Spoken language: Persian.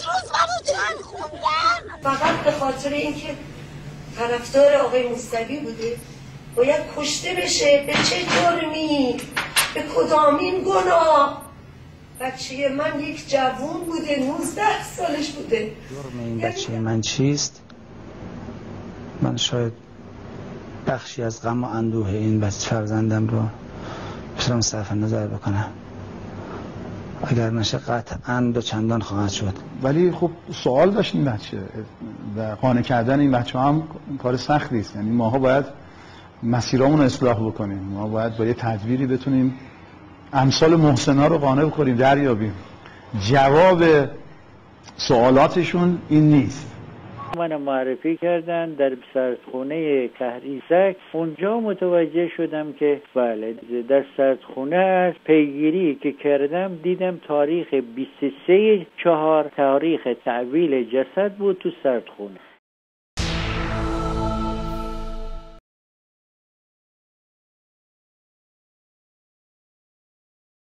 روز منو جمع خوندن. فقط به خاطر اینکه طرفدار آقای موسوی بوده باید کشته بشه. به چه جرمی؟ به کدامین گناه؟ بچه من یک جوون بوده، 19 سالش بوده. جرم این بچه من چیست؟ من شاید بخشی از غم و اندوه این بچه فرزندم رو بتونم صرف نظر بکنم. اگر نشه قطعاً دو چندان خواهد شد. ولی خب سوال داشت این بچه و قانع کردن این بچه هم کار سختی است. یعنی ماها باید مسیرامون رو اصلاح بکنیم. ما باید با یه تدبیری بتونیم امثال محسنا رو قانع بکنیم، دریابیم. جواب سوالاتشون این نیست. من معرفی کردن در سردخونه کهریزک. اونجا متوجه شدم که بله در سردخونه از پیگیری که کردم دیدم تاریخ 23/4 تاریخ تحویل جسد بود تو سردخونه.